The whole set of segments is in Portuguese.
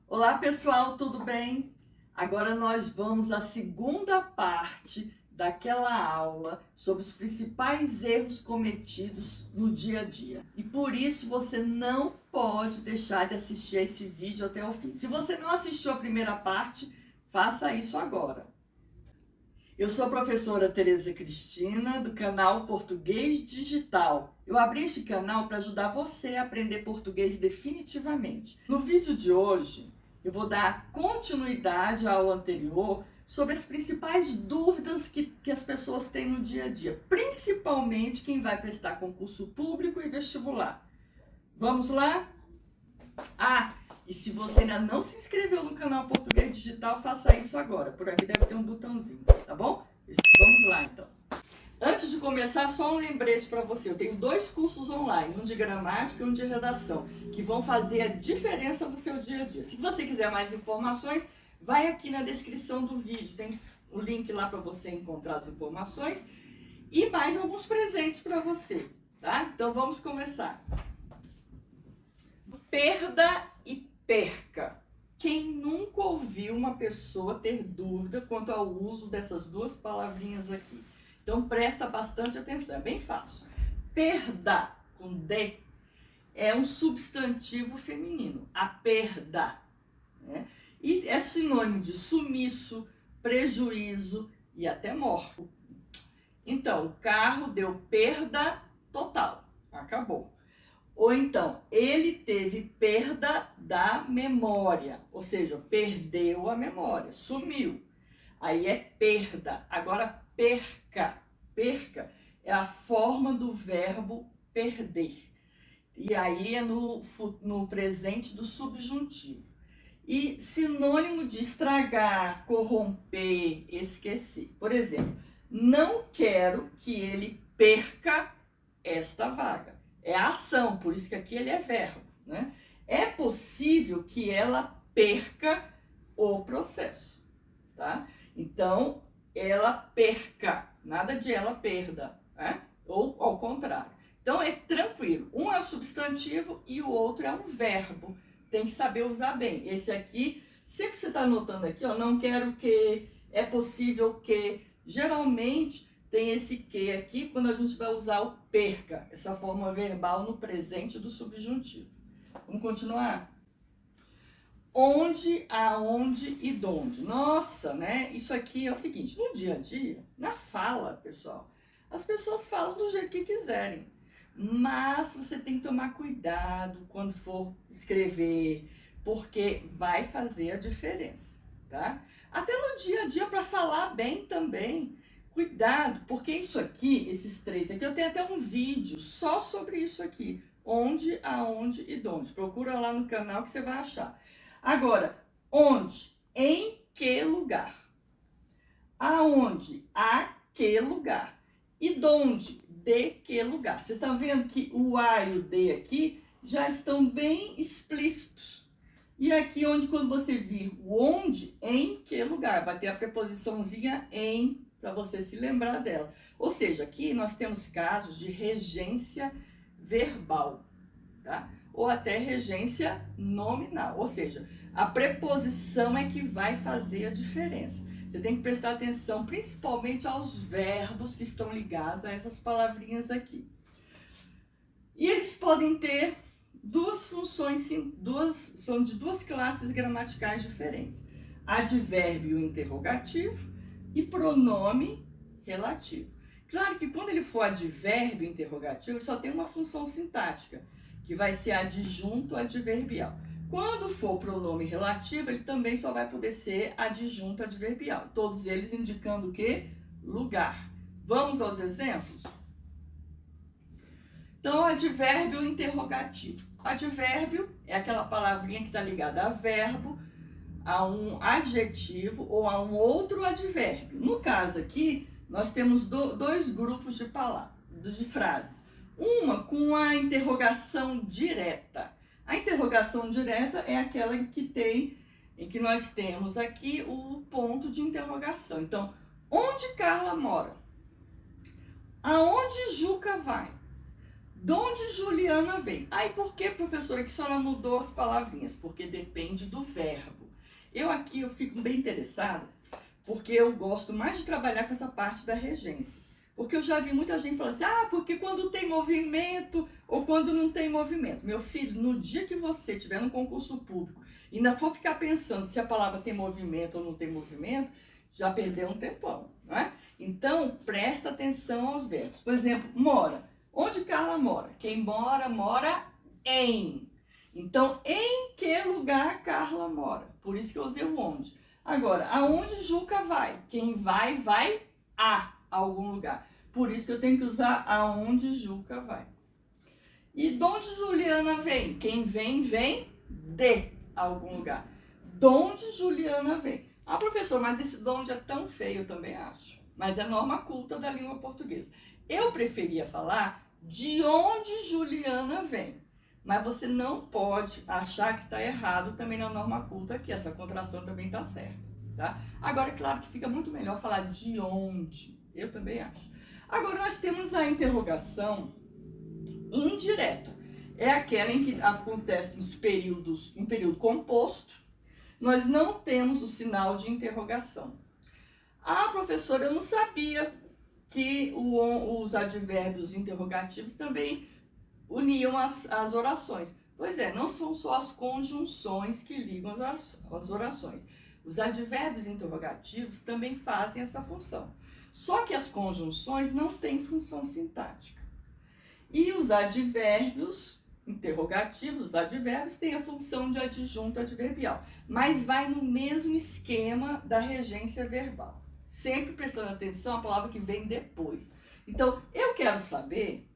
Olá pessoal, tudo bem? Agora nós vamos à segunda parte daquela aula sobre os principais erros cometidos no dia a dia. E por isso você não pode deixar de assistir esse vídeo até o fim. Se você não assistiu a primeira parte, faça isso agora. Eu sou a professora Tereza Cristina, do canal Português Digital. Eu abri este canal para ajudar você a aprender português definitivamente. No vídeo de hoje, eu vou dar continuidade à aula anterior sobre as principais dúvidas que as pessoas têm no dia a dia, principalmente quem vai prestar concurso público e vestibular. Vamos lá? E se você ainda não se inscreveu no canal Português Digital, faça isso agora. Por aqui deve ter um botãozinho, tá bom? Vamos lá, então. Antes de começar, só um lembrete para você. Eu tenho 2 cursos online, um de gramática e um de redação, que vão fazer a diferença no seu dia a dia. Se você quiser mais informações, vai aqui na descrição do vídeo. Tem o link lá para você encontrar as informações e mais alguns presentes para você, tá? Então vamos começar. Perda e perca. Quem nunca ouviu uma pessoa ter dúvida quanto ao uso dessas duas palavrinhas aqui? Então presta bastante atenção, é bem fácil. Perda, com D, é um substantivo feminino, a perda, né? E é sinônimo de sumiço, prejuízo e até morte. Então, o carro deu perda total, acabou. Ou então, ele teve perda da memória, ou seja, perdeu a memória, sumiu. Aí é perda. Agora, perca. Perca é a forma do verbo perder. E aí é no presente do subjuntivo. E sinônimo de estragar, corromper, esquecer. Por exemplo, não quero que ele perca esta vaga. É a ação, por isso que aqui ele é verbo, né? É possível que ela perca o processo, tá? Então, ela perca, nada de ela perda, né? Ou ao contrário. Então, é tranquilo. Um é o substantivo e o outro é um verbo. Tem que saber usar bem. Esse aqui, sempre você está anotando aqui, ó, não quero que, é possível que. Geralmente, tem esse que aqui quando a gente vai usar o perca, essa forma verbal no presente do subjuntivo. Vamos continuar? Onde, aonde e donde. Nossa, né? Isso aqui é o seguinte, no dia a dia, na fala, pessoal, as pessoas falam do jeito que quiserem. Mas você tem que tomar cuidado quando for escrever, porque vai fazer a diferença, tá? Até no dia a dia para falar bem também. Cuidado, porque isso aqui, esses 3 aqui, eu tenho até um vídeo só sobre isso aqui. Onde, aonde e donde. Procura lá no canal que você vai achar. Agora, onde? Em que lugar? Aonde? A que lugar? E donde? De que lugar? Vocês estão vendo que o A e o D aqui já estão bem explícitos. E aqui onde, quando você vir o onde, em que lugar? Vai ter a preposiçãozinha em, para você se lembrar dela. Ou seja, aqui nós temos casos de regência verbal, tá? Ou até regência nominal. Ou seja, a preposição é que vai fazer a diferença. Você tem que prestar atenção principalmente aos verbos que estão ligados a essas palavrinhas aqui. E eles podem ter 2 funções, são de 2 classes gramaticais diferentes. Advérbio interrogativo e pronome relativo. Claro que quando ele for advérbio interrogativo, ele só tem uma função sintática, que vai ser adjunto adverbial. Quando for pronome relativo, ele também só vai poder ser adjunto adverbial. Todos eles indicando o quê? Lugar. Vamos aos exemplos? Então, advérbio interrogativo. Advérbio é aquela palavrinha que está ligada a verbo, a um adjetivo ou a um outro advérbio. No caso aqui, nós temos 2 grupos de palavras, de frases. Uma com a interrogação direta. A interrogação direta é aquela em que nós temos aqui o ponto de interrogação. Então, onde Carla mora? Aonde Juca vai? De onde Juliana vem? Aí, por que, professora, que a senhora mudou as palavrinhas? Porque depende do verbo. Eu fico bem interessada, porque eu gosto mais de trabalhar com essa parte da regência. Porque eu já vi muita gente falando assim, porque quando tem movimento ou quando não tem movimento. Meu filho, no dia que você estiver num concurso público e ainda for ficar pensando se a palavra tem movimento ou não tem movimento, já perdeu um tempão, não é? Então, presta atenção aos verbos. Por exemplo, mora. Onde Carla mora? Quem mora, mora em. Então, em que lugar Carla mora? Por isso que eu usei o onde. Agora, aonde Juca vai? Quem vai, vai a algum lugar. Por isso que eu tenho que usar aonde Juca vai. E de onde Juliana vem? Quem vem, vem de algum lugar. De onde Juliana vem? Professor, mas esse de onde é tão feio, eu também acho. Mas é norma culta da língua portuguesa. Eu preferia falar de onde Juliana vem. Mas você não pode achar que está errado também na norma culta aqui. Essa contração também está certa, tá? Agora, é claro que fica muito melhor falar de onde. Eu também acho. Agora, nós temos a interrogação indireta. É aquela em que acontece nos períodos, em período composto, nós não temos o sinal de interrogação. Professora, eu não sabia que os advérbios interrogativos também uniam as orações. Pois é, não são só as conjunções que ligam as orações. Os advérbios interrogativos também fazem essa função. Só que as conjunções não têm função sintática. E os advérbios interrogativos, os advérbios têm a função de adjunto adverbial, mas vai no mesmo esquema da regência verbal. Sempre prestando atenção à palavra que vem depois. Então, eu quero saber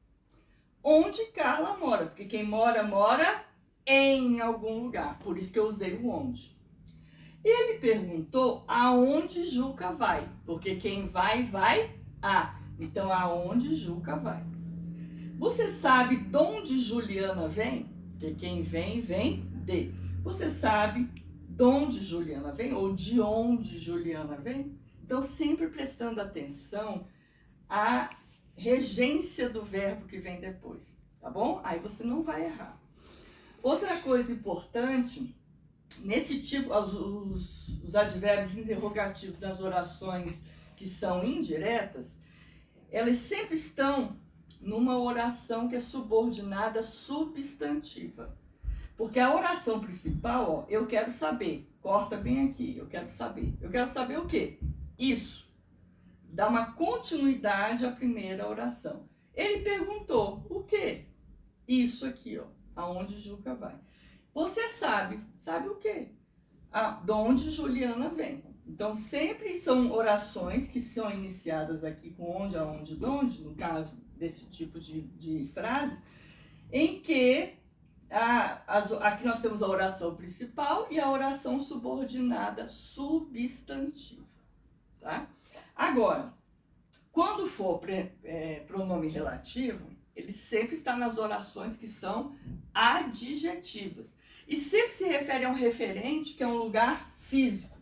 onde Carla mora, porque quem mora, mora em algum lugar. Por isso que eu usei o onde. Ele perguntou aonde Juca vai, porque quem vai, vai a. Então, aonde Juca vai. Você sabe de onde Juliana vem? Porque quem vem, vem de. Você sabe de onde Juliana vem ou de onde Juliana vem? Então, sempre prestando atenção à regência do verbo que vem depois, tá bom? Aí você não vai errar. Outra coisa importante, nesse tipo, os advérbios interrogativos das orações que são indiretas, elas sempre estão numa oração que é subordinada substantiva. Porque a oração principal, eu quero saber, corta bem aqui, eu quero saber. Eu quero saber o quê? Isso. Dá uma continuidade à primeira oração. Ele perguntou, o quê? Isso aqui, aonde Juca vai. Você sabe o quê? De onde Juliana vem. Então, sempre são orações que são iniciadas aqui com onde, aonde, de onde, no caso desse tipo de frase, em que aqui nós temos a oração principal e a oração subordinada substantiva, tá? Agora, quando for pronome relativo, ele sempre está nas orações que são adjetivas. E sempre se refere a um referente, que é um lugar físico.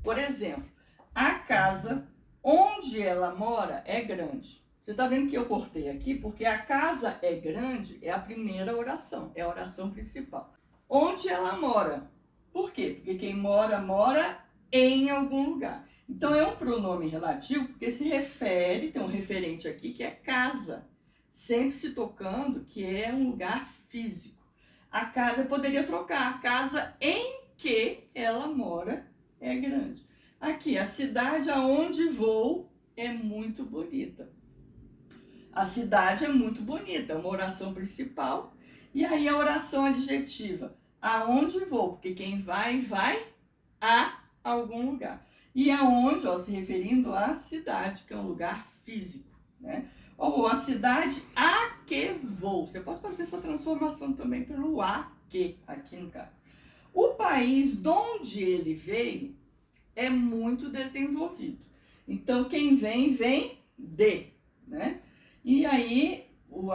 Por exemplo, a casa onde ela mora é grande. Você está vendo que eu cortei aqui? Porque a casa é grande é a primeira oração, é a oração principal. Onde ela mora. Por quê? Porque quem mora, mora em algum lugar. Então, é um pronome relativo porque se refere, tem um referente aqui que é casa. Sempre se tocando que é um lugar físico. A casa, eu poderia trocar, a casa em que ela mora é grande. Aqui, a cidade aonde vou é muito bonita. A cidade é muito bonita, é uma oração principal. E aí a oração adjetiva, aonde vou, porque quem vai, vai a algum lugar. E aonde, se referindo à cidade, que é um lugar físico, né? Ou a cidade a que vou. Você pode fazer essa transformação também pelo a que, aqui no caso. O país de onde ele veio é muito desenvolvido. Então, quem vem, vem de, né? E aí, o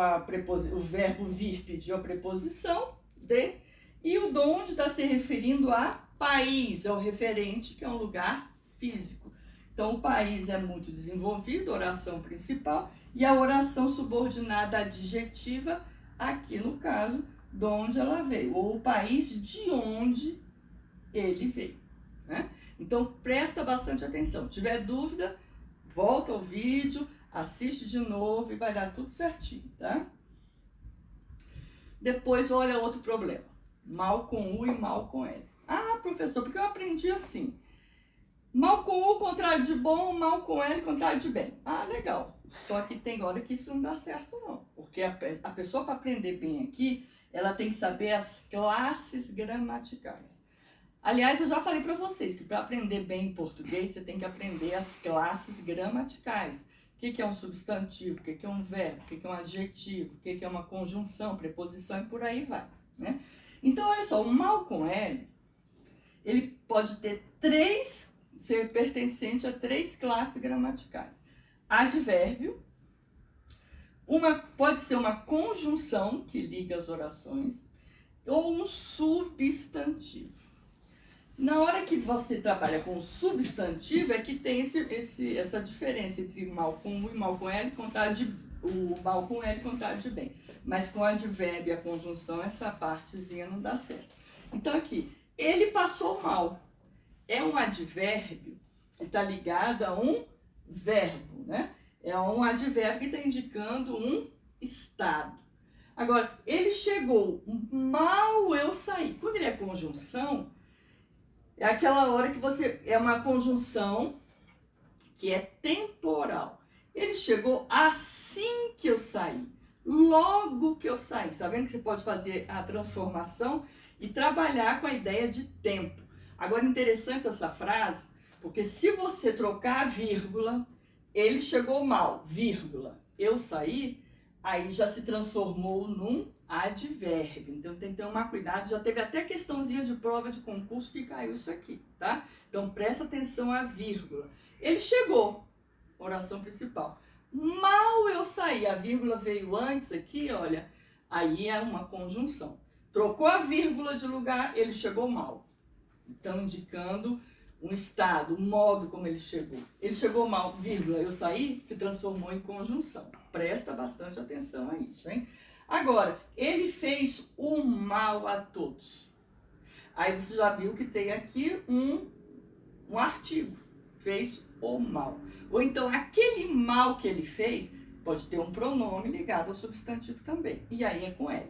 verbo vir pediu a preposição de, e o de onde está se referindo a país, é o referente, que é um lugar físico. Então, o país é muito desenvolvido, oração principal, e a oração subordinada adjetiva aqui no caso, de onde ela veio, ou o país de onde ele veio, né? Então, presta bastante atenção. Se tiver dúvida, volta ao vídeo, assiste de novo e vai dar tudo certinho, tá? Depois, olha outro problema. Mal com U e mal com L. Ah, professor, porque eu aprendi assim. Mal com U, contrário de bom, mal com L, contrário de bem. Ah, legal. Só que tem hora que isso não dá certo, não. Porque a pessoa, para aprender bem aqui, ela tem que saber as classes gramaticais. Aliás, eu já falei para vocês que para aprender bem português, você tem que aprender as classes gramaticais. O que é um substantivo, o que é um verbo, o que é um adjetivo, o que é uma conjunção, preposição e por aí vai, né? Então, olha só, o mal com L, ele pode ter ser pertencente a 3 classes gramaticais. Advérbio, pode ser uma conjunção que liga as orações, ou um substantivo. Na hora que você trabalha com o substantivo, é que tem essa diferença entre mal com U e mal com L, o mal com L contrário de bem. Mas com o advérbio e a conjunção, essa partezinha não dá certo. Então aqui, ele passou mal. É um advérbio que está ligado a um verbo, né? É um advérbio que está indicando um estado. Agora, ele chegou, mal eu saí. Quando ele é conjunção, é aquela hora que é uma conjunção que é temporal. Ele chegou assim que eu saí, logo que eu saí. Está vendo que você pode fazer a transformação e trabalhar com a ideia de tempo. Agora, interessante essa frase, porque se você trocar a vírgula, ele chegou mal, vírgula, eu saí, aí já se transformou num advérbio. Então tem que tomar cuidado. Já teve até questãozinha de prova de concurso que caiu isso aqui, tá? Então presta atenção à vírgula. Ele chegou, oração principal. Mal eu saí, a vírgula veio antes aqui, olha, aí é uma conjunção. Trocou a vírgula de lugar, ele chegou mal. Então indicando um estado, um modo como ele chegou. Ele chegou mal, vírgula, eu saí, se transformou em conjunção. Presta bastante atenção a isso, hein? Agora, ele fez o mal a todos. Aí você já viu que tem aqui um artigo. Fez o mal. Ou então, aquele mal que ele fez, pode ter um pronome ligado ao substantivo também. E aí é com L.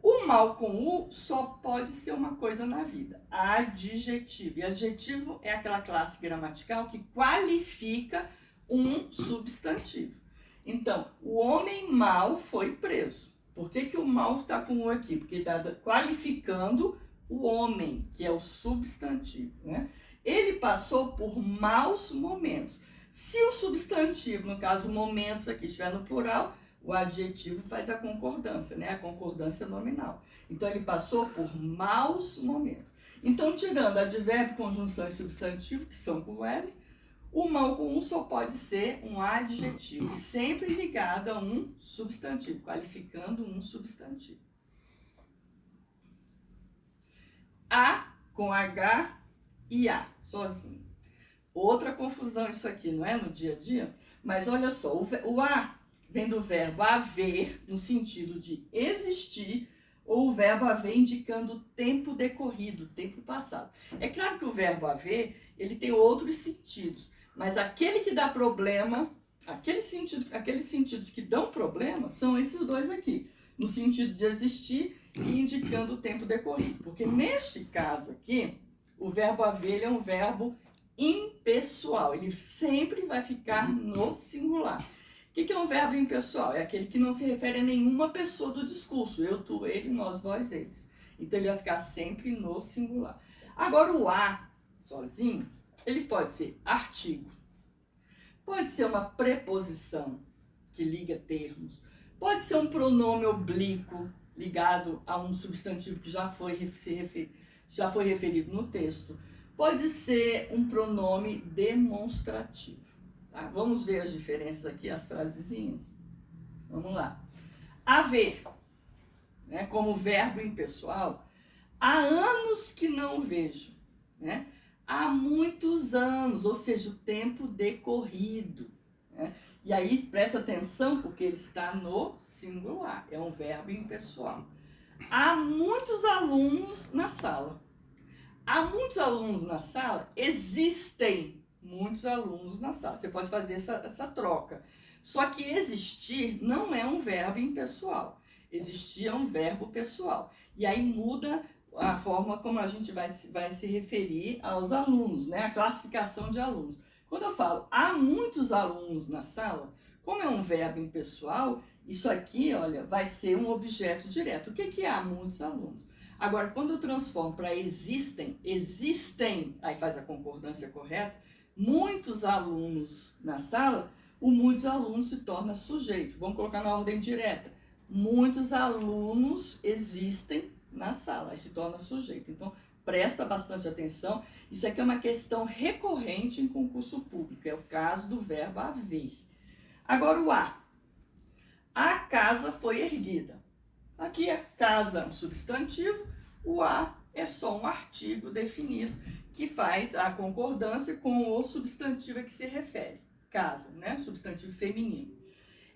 O mal com U só pode ser uma coisa na vida. Adjetivo. E adjetivo é aquela classe gramatical que qualifica um substantivo. Então, o homem mau foi preso. Por que o mal está com o aqui? Porque está qualificando o homem, que é o substantivo, né? Ele passou por maus momentos. Se o substantivo, no caso momentos aqui, estiver no plural, o adjetivo faz a concordância, né? A concordância nominal. Então, ele passou por maus momentos. Então, tirando advérbio, conjunção e substantivo, que são com L, o mal com U só pode ser um adjetivo, sempre ligado a um substantivo, qualificando um substantivo. A com H e A, sozinho. Outra confusão isso aqui, não é? No dia a dia. Mas olha só, o A vem do verbo haver, no sentido de existir, ou o verbo haver indicando tempo decorrido, tempo passado. É claro que o verbo haver, ele tem outros sentidos. Mas aquele que dá problema, aqueles sentidos que dão problema, são esses dois aqui. No sentido de existir e indicando o tempo decorrido. Porque neste caso aqui, o verbo haver é um verbo impessoal. Ele sempre vai ficar no singular. O que é um verbo impessoal? É aquele que não se refere a nenhuma pessoa do discurso. Eu, tu, ele, nós, vós, eles. Então ele vai ficar sempre no singular. Agora o a, sozinho, ele pode ser artigo, pode ser uma preposição que liga termos, pode ser um pronome oblíquo ligado a um substantivo que já foi referido no texto, pode ser um pronome demonstrativo. Tá? Vamos ver as diferenças aqui, as frasezinhas? Vamos lá. Haver, né, como verbo impessoal, há anos que não vejo, né? Há muitos anos, ou seja, o tempo decorrido, né? E aí, presta atenção, porque ele está no singular, é um verbo impessoal. Há muitos alunos na sala. Há muitos alunos na sala, existem muitos alunos na sala. Você pode fazer essa troca. Só que existir não é um verbo impessoal. Existir é um verbo pessoal. E aí muda a forma como a gente vai se referir aos alunos, né? A classificação de alunos. Quando eu falo há muitos alunos na sala, como é um verbo impessoal, isso aqui, olha, vai ser um objeto direto. O que é há muitos alunos? Agora, quando eu transformo para existem, aí faz a concordância correta, muitos alunos na sala, o muitos alunos se torna sujeito. Vamos colocar na ordem direta. Muitos alunos existem na sala, aí se torna sujeito. Então, presta bastante atenção. Isso aqui é uma questão recorrente em concurso público, é o caso do verbo haver. Agora o a. A casa foi erguida. Aqui a casa é um substantivo, o a é só um artigo definido que faz a concordância com o substantivo a que se refere. Casa, né? Substantivo feminino.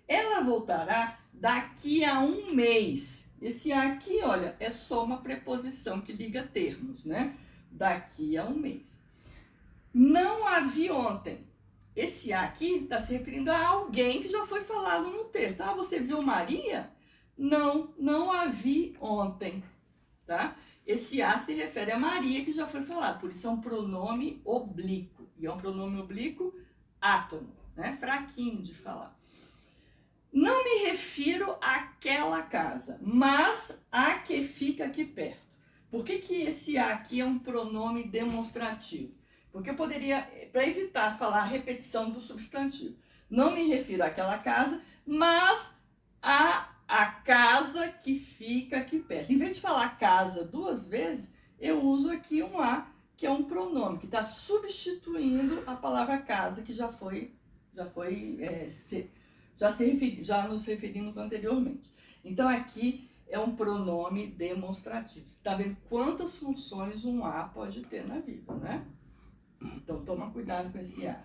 Ela voltará daqui a um mês. Esse a aqui, olha, é só uma preposição que liga termos, né? Daqui a um mês. Não a vi ontem. Esse a aqui está se referindo a alguém que já foi falado no texto. Ah, você viu Maria? Não, não a vi ontem, tá? Esse a se refere a Maria que já foi falado, por isso é um pronome oblíquo. E é um pronome oblíquo átomo, né? Fraquinho de falar. Não me refiro àquela casa, mas a que fica aqui perto. Por que esse a aqui é um pronome demonstrativo? Porque eu poderia, para evitar falar a repetição do substantivo, não me refiro àquela casa, mas a casa que fica aqui perto. Em vez de falar casa duas vezes, eu uso aqui um a, que é um pronome, que está substituindo a palavra casa, que já nos referimos anteriormente. Então, aqui é um pronome demonstrativo. Você está vendo quantas funções um a pode ter na vida, né? Então, toma cuidado com esse a.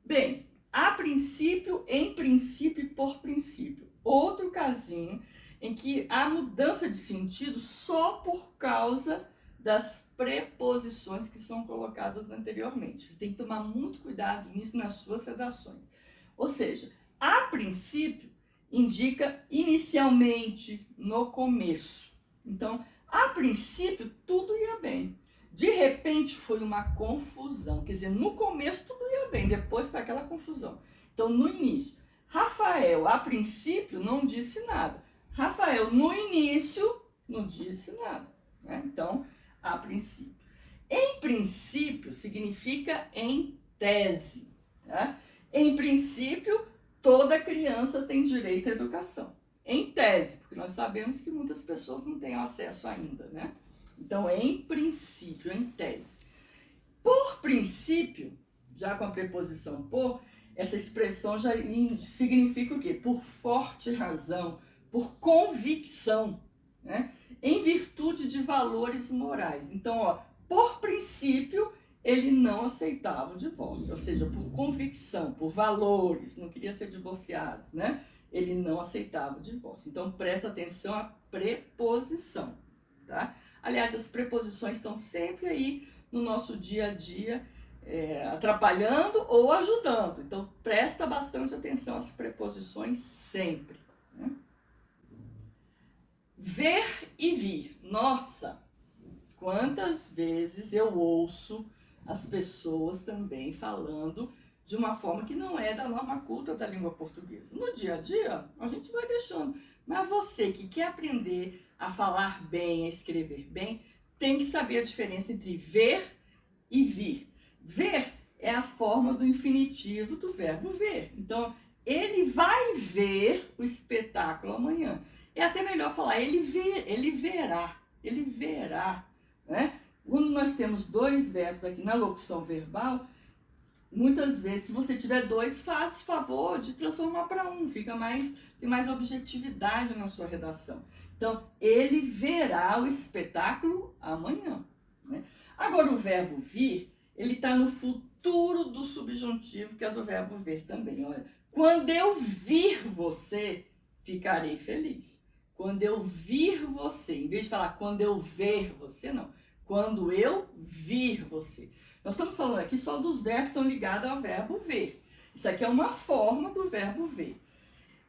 Bem, a princípio, em princípio e por princípio. Outro casinho em que há mudança de sentido só por causa das preposições que são colocadas anteriormente. Você tem que tomar muito cuidado nisso nas suas redações. Ou seja, a princípio indica inicialmente, no começo. Então, a princípio, tudo ia bem. De repente, foi uma confusão. Quer dizer, no começo tudo ia bem, depois foi aquela confusão. Então, no início, Rafael, a princípio, não disse nada. Rafael, no início, não disse nada, né? Então, a princípio. Em princípio, significa em tese, tá? Em princípio, toda criança tem direito à educação. Em tese, porque nós sabemos que muitas pessoas não têm acesso ainda, né? Então, em princípio, em tese. Por princípio, já com a preposição por, essa expressão já significa o quê? Por forte razão, por convicção, né? Em virtude de valores morais. Então, ó, por princípio, ele não aceitava o divórcio, ou seja, por convicção, por valores, não queria ser divorciado, né? Ele não aceitava o divórcio. Então, presta atenção à preposição, tá? Aliás, as preposições estão sempre aí no nosso dia a dia, atrapalhando ou ajudando. Então, presta bastante atenção às preposições sempre, né? Ver e vir. Nossa, quantas vezes eu ouço as pessoas também falando de uma forma que não é da norma culta da língua portuguesa. No dia a dia, a gente vai deixando. Mas você que quer aprender a falar bem, a escrever bem, tem que saber a diferença entre ver e vir. Ver é a forma do infinitivo do verbo ver. Então, ele vai ver o espetáculo amanhã. É até melhor falar ele verá, né? Quando nós temos dois verbos aqui na locução verbal, muitas vezes, se você tiver dois, faz favor de transformar para um, tem mais objetividade na sua redação. Então, ele verá o espetáculo amanhã, né? Agora, o verbo vir, ele está no futuro futuro do subjuntivo, que é do verbo ver também. Olha, quando eu vir você, ficarei feliz. Quando eu vir você, em vez de falar quando eu ver você, não. Quando eu vir você. Nós estamos falando aqui só dos verbos que estão ligados ao verbo ver. Isso aqui é uma forma do verbo ver.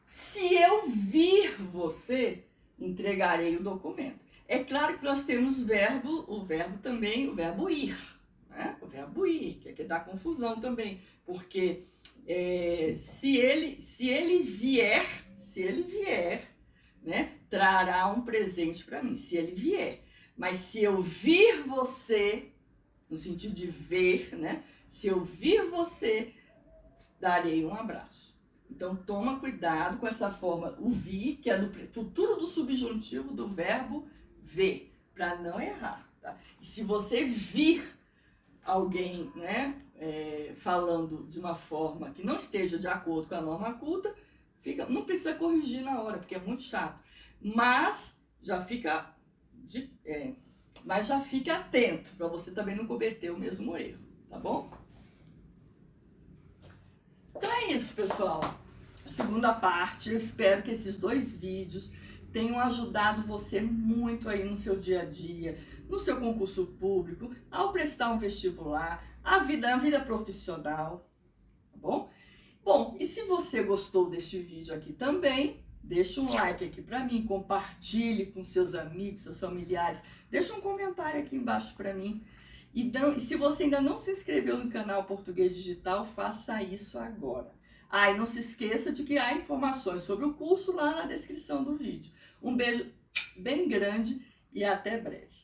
Se eu vir você, entregarei o documento. É claro que nós temos o verbo também, o verbo ir. Né? O verbo ir, que é que dá confusão também. Porque se ele vier, né, trará um presente para mim, se ele vier. Mas se eu vir você, no sentido de ver, né? Se eu vir você, darei um abraço. Então toma cuidado com essa forma, o vir, que é no futuro do subjuntivo do verbo ver, para não errar, tá? E se você vir alguém, né, falando de uma forma que não esteja de acordo com a norma culta, não precisa corrigir na hora, porque é muito chato. Mas já fica atento para você também não cometer o mesmo erro, tá bom? Então é isso, pessoal. A segunda parte, eu espero que esses 2 vídeos tenham ajudado você muito aí no seu dia a dia, no seu concurso público, ao prestar um vestibular, a vida profissional, tá bom? Bom, e se você gostou deste vídeo aqui também, deixa um like aqui para mim, compartilhe com seus amigos, seus familiares, deixa um comentário aqui embaixo para mim. E se você ainda não se inscreveu no canal Português Digital, faça isso agora. E não se esqueça de que há informações sobre o curso lá na descrição do vídeo. Um beijo bem grande e até breve.